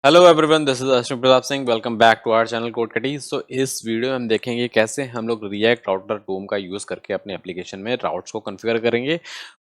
Hello everyone, this is Ashwin Pratap Singh. Welcome back to our channel code cuties. तो इस video में हम देखेंगे कैसे हम लोग रिएक्ट राउटर डोम का यूज़ करके अपने एप्लीकेशन में राउट्स को कॉन्फ़िगर करेंगे।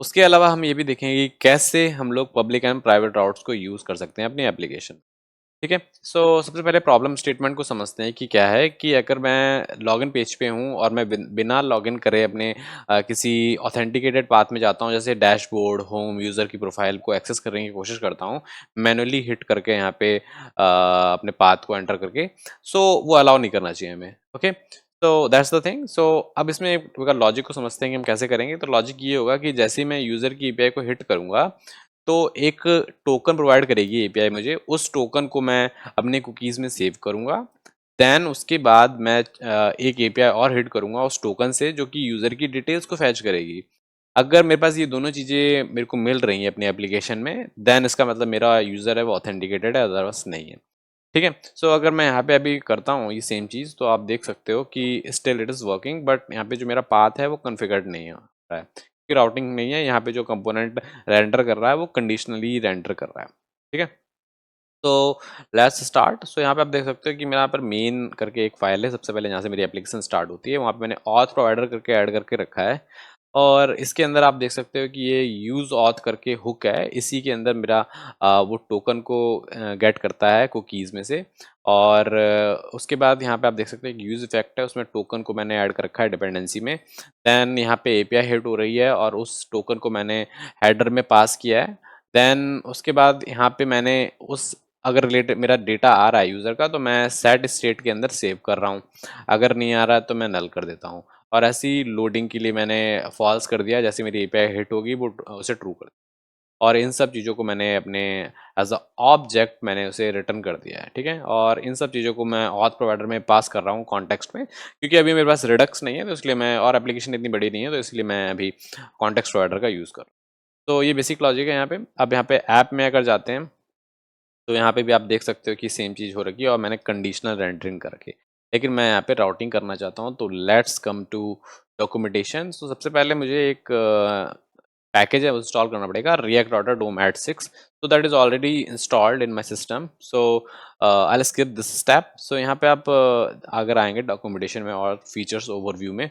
उसके अलावा हम ये भी देखेंगे कि कैसे हम लोग पब्लिक एंड प्राइवेट राउट्स को यूज़ कर सकते हैं अपनी एप्लीकेशन। ठीक है। सो सबसे पहले प्रॉब्लम स्टेटमेंट को समझते हैं कि क्या है कि अगर मैं लॉगिन पेज पे हूँ और मैं बिना लॉगिन करे अपने किसी ऑथेंटिकेटेड पाथ में जाता हूँ, जैसे डैशबोर्ड, होम, यूज़र की प्रोफाइल को एक्सेस करने की कोशिश करता हूँ मैनुअली हिट करके यहाँ पे अपने पाथ को एंटर करके, सो वो अलाउ नहीं करना चाहिए हमें। ओके, तो दैट्स द थिंग। सो अब इसमें अगर लॉजिक को समझते हैं कि हम कैसे करेंगे, तो लॉजिक ये होगा कि जैसे ही मैं यूज़र की एपीआई को हिट करूँगा तो एक टोकन प्रोवाइड करेगी एपीआई मुझे। उस टोकन को मैं अपने कुकीज़ में सेव करूँगा। देन उसके बाद मैं एक एपीआई और हिट करूँगा उस टोकन से, जो कि यूज़र की डिटेल्स को फैच करेगी। अगर मेरे पास ये दोनों चीज़ें मेरे को मिल रही हैं अपनी एप्लीकेशन में, देन इसका मतलब मेरा यूज़र है वो ऑथेंटिकेटेड है, अदरवाइज नहीं है। ठीक है। सो अगर मैं यहाँ पे अभी करता हूँ ये सेम चीज़, तो आप देख सकते हो कि still it is working, but यहाँ पे जो मेरा पाथ है वो कॉन्फ़िगर्ड नहीं हो रहा है, क्योंकि राउटिंग नहीं है। यहाँ पे जो कंपोनेंट रेंडर कर रहा है वो कंडीशनली रेंडर कर रहा है। ठीक है। तो लेट्स स्टार्ट। सो यहाँ पे आप देख सकते हो कि मेरा यहाँ पर मेन करके एक फाइल है। सबसे पहले यहाँ से मेरी एप्लीकेशन स्टार्ट होती है, वहाँ पे मैंने ऑथ प्रोवाइडर करके ऐड करके रखा है। और इसके अंदर आप देख सकते हो कि ये यूज़ ऑथ करके हुक है। इसी के अंदर मेरा वो टोकन को गेट करता है कुकीज़ में से। और उसके बाद यहाँ पे आप देख सकते हैं कि यूज़ इफेक्ट है, उसमें टोकन को मैंने ऐड कर रखा है डिपेंडेंसी में। देन यहाँ पे एपीआई हिट हो रही है और उस टोकन को मैंने हेडर में पास किया है। देन उसके बाद यहाँ पे मैंने उस, अगर रिलेटेड मेरा डेटा आ रहा है यूज़र का, तो मैं सेट स्टेट के अंदर सेव कर रहा हूँ। अगर नहीं आ रहा है तो मैं नल कर देता हूँ। और ऐसी लोडिंग के लिए मैंने फॉल्स कर दिया, जैसे मेरी एपीआई हिट होगी वो उसे ट्रू कर दिया। और इन सब चीज़ों को मैंने अपने एज अ ऑब्जेक्ट मैंने उसे रिटर्न कर दिया है। ठीक है। और इन सब चीज़ों को मैं ऑथ प्रोवाइडर में पास कर रहा हूँ कॉन्टेक्स्ट में, क्योंकि अभी मेरे पास रिडक्स नहीं है, तो इसलिए मैं, और एप्लीकेशन इतनी बड़ी नहीं है, तो इसलिए मैं अभी कॉन्टेक्स्ट प्रोवाइडर का यूज़ कर रहा हूँ। तो ये बेसिक लॉजिक है यहाँ पे। अब यहाँ पे ऐप में अगर जाते हैं, तो यहाँ पे भी आप देख सकते हो कि सेम चीज़ हो रखी है और मैंने कंडीशनल रेंडरिंग कर रखी है। लेकिन मैं यहाँ पे राउटिंग करना चाहता हूँ, तो लेट्स कम टू डॉक्यूमेंटेशन। तो सबसे पहले मुझे एक पैकेज है वो इंस्टॉल करना पड़ेगा, React Router DOM at 6। So that is already installed in my system. So I skip this step. So यहाँ पे आप अगर आएंगे डॉक्यूमेंटेशन में और फीचर्स ओवरव्यू में,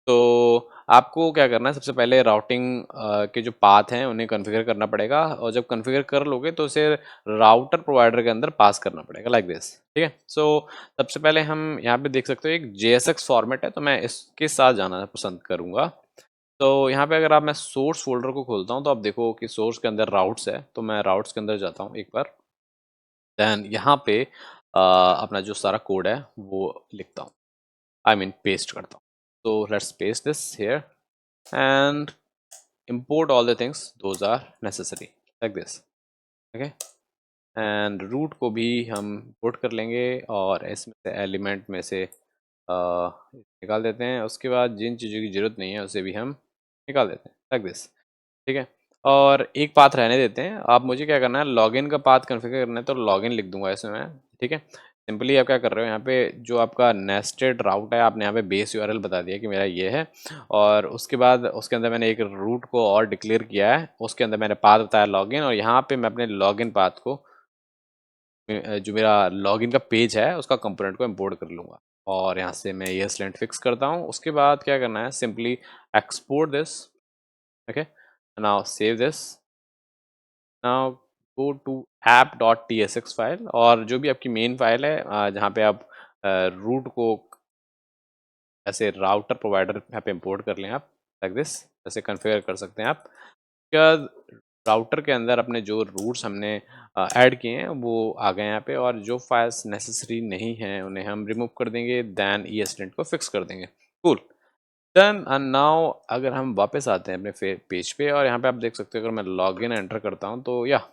तो आपको क्या करना है, सबसे पहले राउटिंग के जो पाथ हैं उन्हें कॉन्फ़िगर करना पड़ेगा। और जब कॉन्फ़िगर कर लोगे तो उसे राउटर प्रोवाइडर के अंदर पास करना पड़ेगा, लाइक दिस। ठीक है। सो सबसे पहले हम यहाँ पे देख सकते हो एक JSX फॉर्मेट है, तो मैं इसके साथ जाना पसंद करूँगा। तो यहाँ पे अगर आप, मैं सोर्स फोल्डर को खोलता हूँ, तो आप देखो कि सोर्स के अंदर राउट्स है, तो मैं राउट्स के अंदर जाता हूँ एक बार। देन यहाँ पे अपना जो सारा कोड है वो लिखता हूँ, आई मीन पेस्ट करता हूँ। तो let's paste this here and import all the things those are necessary, like this. Okay, and root को भी हम इंपोर्ट कर लेंगे और इसमें से एलिमेंट में से निकाल देते हैं। उसके बाद जिन चीज़ों की ज़रूरत नहीं है उसे भी हम निकाल देते हैं, लाइक दिस। ठीक है। और एक पाथ रहने देते हैं। आप, मुझे क्या करना है, लॉगिन का पाथ कॉन्फ़िगर करना है, तो लॉगिन लिख दूंगा इसमें मैं। ठीक है। सिंपली आप क्या कर रहे हो, यहाँ पे जो आपका नेस्टेड राउट है, आपने यहाँ पे बेस यूआरएल बता दिया कि मेरा ये है। और उसके बाद उसके अंदर मैंने एक रूट को और डिक्लेयर किया है, उसके अंदर मैंने पाथ बताया लॉगिन, और यहाँ पे मैं अपने लॉगिन पाथ को, जो मेरा लॉगिन का पेज है उसका कंपोनेंट को इंपोर्ट कर लूँगा। और यहाँ से मैं ये स्लेंट फिक्स करता हूँ। उसके बाद क्या करना है, simply export this. Okay, now save this. Now go to app.tsx file, और जो भी आपकी मेन फाइल है जहाँ पे आप रूट को ऐसे राउटर प्रोवाइडर यहाँ पे इंपोर्ट कर लें आप, लाइक दिस। ऐसे कॉन्फ़िगर कर सकते हैं आप। उसके बाद राउटर के अंदर अपने जो रूट्स हमने ऐड किए हैं वो आ गए यहाँ पे, और जो फाइल्स नेसेसरी नहीं हैं उन्हें हम रिमूव कर देंगे। दैन ESLint को फिक्स कर देंगे। Cool, done. एंड नाउ अगर हम वापस आते हैं अपने पेज पे, और यहाँ पे आप देख सकते हो अगर मैं लॉगिन एंटर करता हूँ, तो या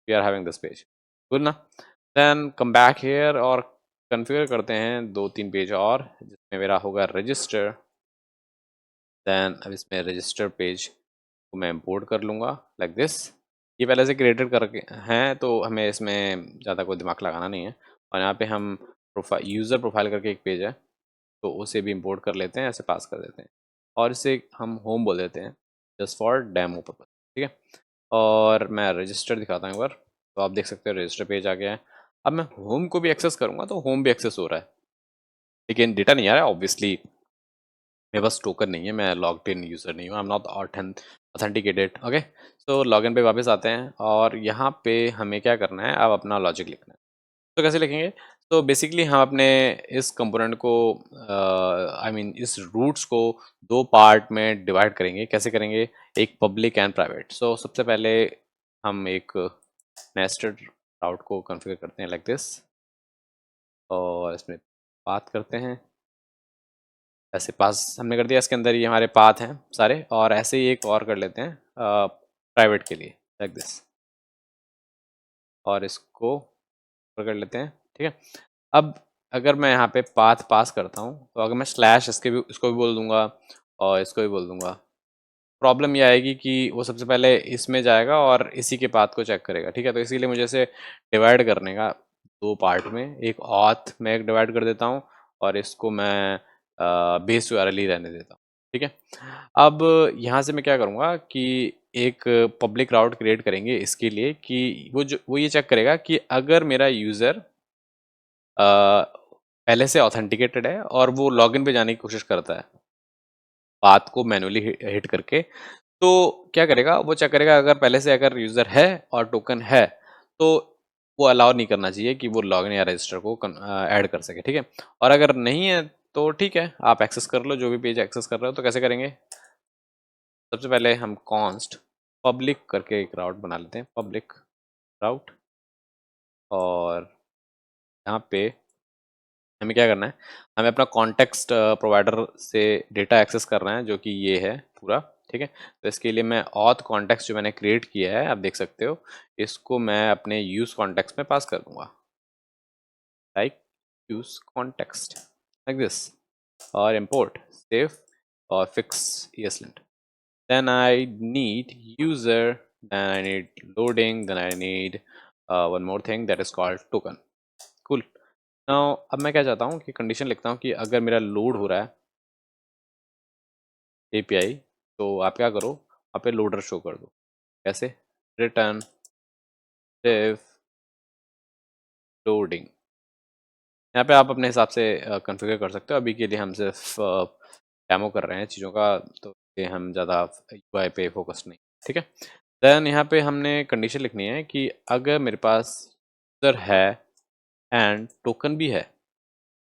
we are having this page. Good ना। देन कम बैक हेयर और कॉन्फ़िगर करते हैं दो तीन पेज और, जिसमें मेरा होगा रजिस्टर। देन अब इसमें रजिस्टर पेज को मैं इंपोर्ट कर लूँगा, लाइक दिस। ये पहले से क्रिएटेड करके हैं, तो हमें इसमें ज़्यादा कोई दिमाग लगाना नहीं है। और यहाँ पे हम प्रोफाइल, यूज़र प्रोफाइल करके एक पेज है, तो उसे भी इंपोर्ट कर लेते हैं, ऐसे पास कर देते हैं। और इसे हम होम बोल देते हैं, जस्ट फॉर डेमो पर्पज। ठीक है। और मैं रजिस्टर दिखाता हूँ एक बार, तो आप देख सकते हो रजिस्टर पेज आ गया है। अब मैं होम को भी एक्सेस करूँगा तो होम भी एक्सेस हो रहा है, लेकिन डेटा नहीं आ रहा है ऑब्वियसली। मेरे पास टोकन नहीं है, मैं लॉग्ड इन यूज़र नहीं हूँ, I am not authenticated. Okay, so login पे वापस आते हैं और यहाँ पे हमें क्या करना है, अब अपना लॉजिक लिखना है। तो कैसे लिखेंगे? तो बेसिकली हम अपने इस कंपोनेंट को आई मीन इस रूट्स को दो पार्ट में डिवाइड करेंगे। कैसे करेंगे? एक पब्लिक एंड प्राइवेट। सो सबसे पहले हम एक नेस्टेड राउट को कॉन्फ़िगर करते हैं लाइक दिस, और इसमें बात करते हैं। ऐसे पास हमने कर दिया, इसके अंदर ये हमारे पाथ हैं सारे, और ऐसे ही एक और कर लेते हैं प्राइवेट के लिए लाइक दिस, और इसको कर लेते हैं। ठीक है, अब अगर मैं यहाँ पे पाथ पास करता हूँ तो अगर मैं स्लैश इसको भी बोल दूंगा और इसको भी बोल दूंगा, प्रॉब्लम ये आएगी कि वो सबसे पहले इसमें जाएगा और इसी के पाथ को चेक करेगा। ठीक है, तो इसीलिए मुझे इसे डिवाइड करने का दो पार्ट में, एक ऑथ में एक डिवाइड कर देता हूँ और इसको मैं बेस यूआरएल ही रहने देता हूँ। ठीक है, अब यहाँ से मैं क्या करूँगा कि एक पब्लिक राउट क्रिएट करेंगे इसके लिए कि वो ये चेक करेगा कि अगर मेरा यूज़र पहले से ऑथेंटिकेटेड है और वो लॉगिन पे जाने की कोशिश करता है पाथ को मैन्युअली हिट करके, तो क्या करेगा, वो चेक करेगा अगर पहले से अगर यूज़र है और टोकन है तो वो अलाउ नहीं करना चाहिए कि वो लॉगिन या रजिस्टर को ऐड कर सके। ठीक है, और अगर नहीं है तो ठीक है, आप एक्सेस कर लो जो भी पेज एक्सेस कर रहे हो। तो कैसे करेंगे? सबसे पहले हम कॉन्स्ट पब्लिक करके एक राउट बना लेते हैं, पब्लिक राउट, और यहाँ पे हमें क्या करना है, हमें अपना कॉन्टेक्स्ट प्रोवाइडर से डेटा एक्सेस करना है जो कि ये है पूरा। ठीक है, तो इसके लिए मैं ऑथ कॉन्टेक्स्ट जो मैंने क्रिएट किया है, आप देख सकते हो, इसको मैं अपने यूज कॉन्टेक्स्ट में पास कर दूंगा, like use context like this, और इम्पोर्ट सेव और fix ESLint। then I need user, then I need loading, then I need one more thing that is called token। cool। now अब मैं क्या चाहता हूँ कि कंडीशन लिखता हूँ कि अगर मेरा लोड हो रहा है API, तो आप क्या करो, वहाँ पे लोडर शो कर दो। कैसे? Return div loading. यहाँ पे आप अपने हिसाब से कॉन्फ़िगर कर सकते हो। अभी के लिए हम सिर्फ डेमो कर रहे हैं चीज़ों का, तो ये हम ज़्यादा UI पे फोकस नहीं। ठीक है, देन यहाँ पे हमने कंडीशन लिखनी है कि अगर मेरे पास यूज़र है एंड टोकन भी है,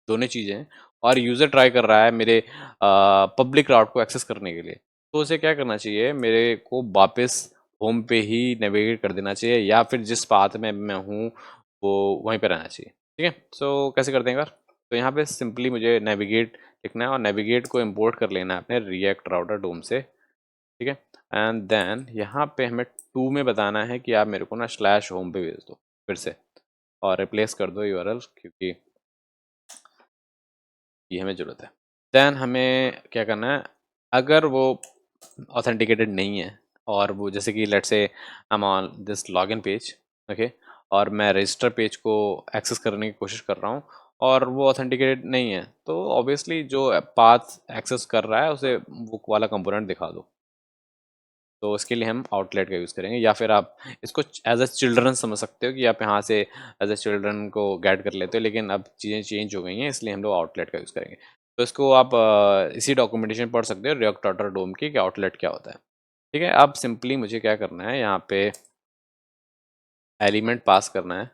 दोनों चीज़ें हैं, और यूज़र ट्राई कर रहा है मेरे पब्लिक राउट को एक्सेस करने के लिए, तो उसे क्या करना चाहिए, मेरे को वापस होम पे ही नेविगेट कर देना चाहिए, या फिर जिस पाथ में मैं हूँ वो वहीं पे रहना चाहिए। ठीक है, सो कैसे करते हैं एक बार? तो यहाँ पे सिंपली मुझे नेविगेट लिखना है और नेविगेट को इम्पोर्ट कर लेना है अपने रिएक्ट राउटर डोम से। ठीक है, एंड देन यहाँ पे हमें टू में बताना है कि आप मेरे को ना स्लैश होम पे भेज दो फिर से, और रिप्लेस कर दो यूआरएल, क्योंकि ये हमें ज़रूरत है। देन हमें क्या करना है, अगर वो ऑथेंटिकेटेड नहीं है और वो जैसे कि let's say I am on this login page, okay, और मैं रजिस्टर पेज को एक्सेस करने की कोशिश कर रहा हूँ और वो ऑथेंटिकेटेड नहीं है, तो ऑब्वियसली जो पाथ एक्सेस कर रहा है उसे वो वाला कंपोनेंट दिखा दो। तो इसके लिए हम आउटलेट का यूज़ करेंगे, या फिर आप इसको एज अ चिल्ड्रन समझ सकते हो कि आप यहाँ से एज अ चिल्ड्रन को गेट कर लेते हो, लेकिन अब चीज़ें चेंज हो गई हैं इसलिए हम लोग आउटलेट का यूज़ करेंगे। तो इसको आप इसी डॉक्यूमेंटेशन पढ़ सकते हो रिएक्ट डॉटर डोम की, कि आउटलेट क्या होता है। ठीक है, अब सिंपली मुझे क्या करना है, यहाँ पे एलिमेंट पास करना है,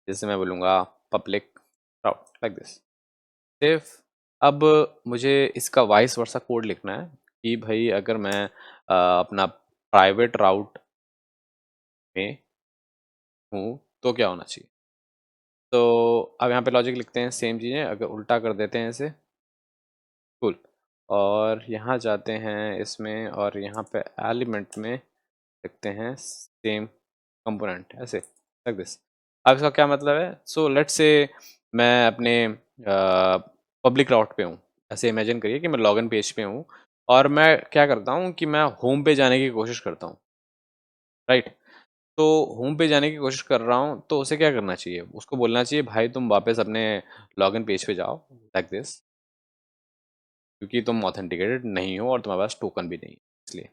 जैसे मैं बोलूँगा पब्लिक राउट लाइक दिस, सिर्फ अब मुझे इसका वाइस वर्सा कोड लिखना है कि भाई अगर मैं अपना प्राइवेट राउट में हूँ तो क्या होना चाहिए। तो अब यहाँ पे लॉजिक लिखते हैं सेम चीज़ें, अगर उल्टा कर देते हैं इसे, कुल, और यहाँ जाते हैं इसमें और यहाँ पे एलिमेंट में लिखते हैं सेम कंपोनेंट, ऐसे लाइक दिस। अब इसका क्या मतलब है? सो लेट्स से मैं अपने पब्लिक राउट पे हूँ, ऐसे इमेजिन करिए कि मैं लॉगिन पेज पे हूँ और मैं क्या करता हूँ कि मैं होम पे जाने की कोशिश करता हूँ, राइट? तो होम पे जाने की कोशिश कर रहा हूँ, तो उसे क्या करना चाहिए? उसको बोलना चाहिए भाई तुम वापस अपने लॉगिन पेज पे जाओ लाइक दिस, क्योंकि तुम ऑथेंटिकेटेड नहीं हो और तुम्हारे पास टोकन भी नहीं है इसलिए।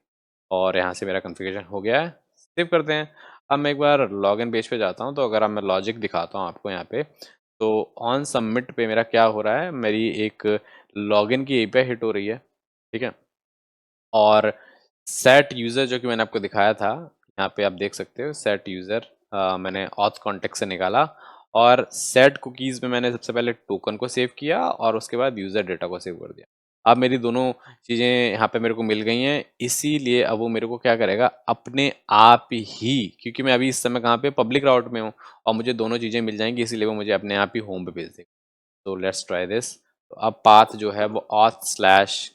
और यहाँ से मेरा कॉन्फ़िगरेशन हो गया है, सेव करते हैं। अब मैं एक बार लॉगिन पेज पे जाता हूँ, तो अगर अब मैं लॉजिक दिखाता हूँ आपको यहाँ पे, तो ऑन सबमिट पे मेरा क्या हो रहा है, मेरी एक लॉगिन की एपीआई हिट हो रही है, ठीक है। और सेट यूज़र जो कि मैंने आपको दिखाया था, यहाँ पे आप देख सकते हो सेट यूज़र, मैंने ऑथ कॉन्टेक्ट से निकाला, और सेट कुकीज़ में मैंने सबसे पहले टोकन को सेव किया और उसके बाद यूज़र डेटा को सेव कर दिया। अब मेरी दोनों चीज़ें यहाँ पे मेरे को मिल गई हैं, इसीलिए अब वो मेरे को क्या करेगा, अपने आप ही, क्योंकि मैं अभी इस समय कहाँ पे, पब्लिक राउट में हूँ, और मुझे दोनों चीज़ें मिल जाएंगी, इसीलिए वो मुझे अपने आप ही होम पे भेज देगा। तो लेट्स ट्राई दिस। तो अब पाथ जो है वो ऑथ स्लैश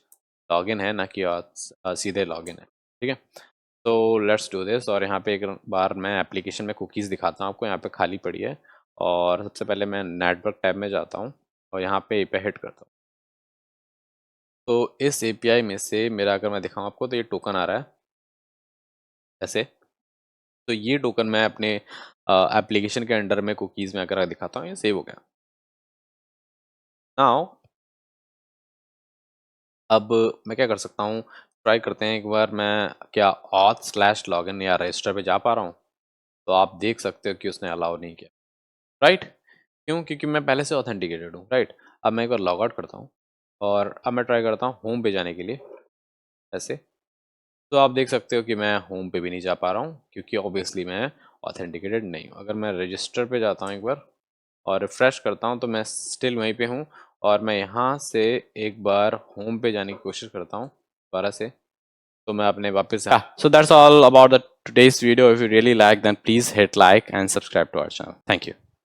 लॉगिन है, ना कि ऑथ सीधे लॉगिन है, ठीक है। तो लेट्स डू दिस, और यहाँ पे एक बार मैं एप्लीकेशन में कुकीज़ दिखाता हूँ आपको, यहाँ पे खाली पड़ी है, और सबसे पहले मैं नेटवर्क टैब में जाता हूँ और यहाँ पे एपीआई हिट करता हूँ। तो इस एपीआई में से मेरा, अगर मैं दिखाऊँ आपको, तो ये टोकन आ रहा है ऐसे। तो ये टोकन मैं अपने एप्लीकेशन के अंडर में कुकीज़ में अगर दिखाता हूँ, ये सेव हो गया। नाउ अब मैं क्या कर सकता हूँ, ट्राई करते हैं एक बार, मैं क्या ऑथ स्लैश लॉगिन या रजिस्टर पे जा पा रहा हूँ? तो आप देख सकते हो कि उसने अलाउ नहीं किया, राइट? क्यों? क्योंकि मैं पहले से ऑथेंटिकेटेड हूँ, राइट? अब मैं एक बार लॉग आउट करता हूँ और अब मैं ट्राई करता हूँ होम पे जाने के लिए, ऐसे। तो आप देख सकते हो कि मैं होम पे भी नहीं जा पा रहा हूँ, क्योंकि ऑब्वियसली मैं ऑथेंटिकेटेड नहीं हूँ। अगर मैं रजिस्टर पे जाता हूँ एक बार और रिफ्रेश करता हूँ, तो मैं स्टिल वहीं पे हूँ, और मैं यहाँ से एक बार होम पे जाने की कोशिश करता हूँ दोबारा से, तो मैं अपने वापस so that's all about the today's video. If you really like, then please hit like and subscribe to our channel. Thank you.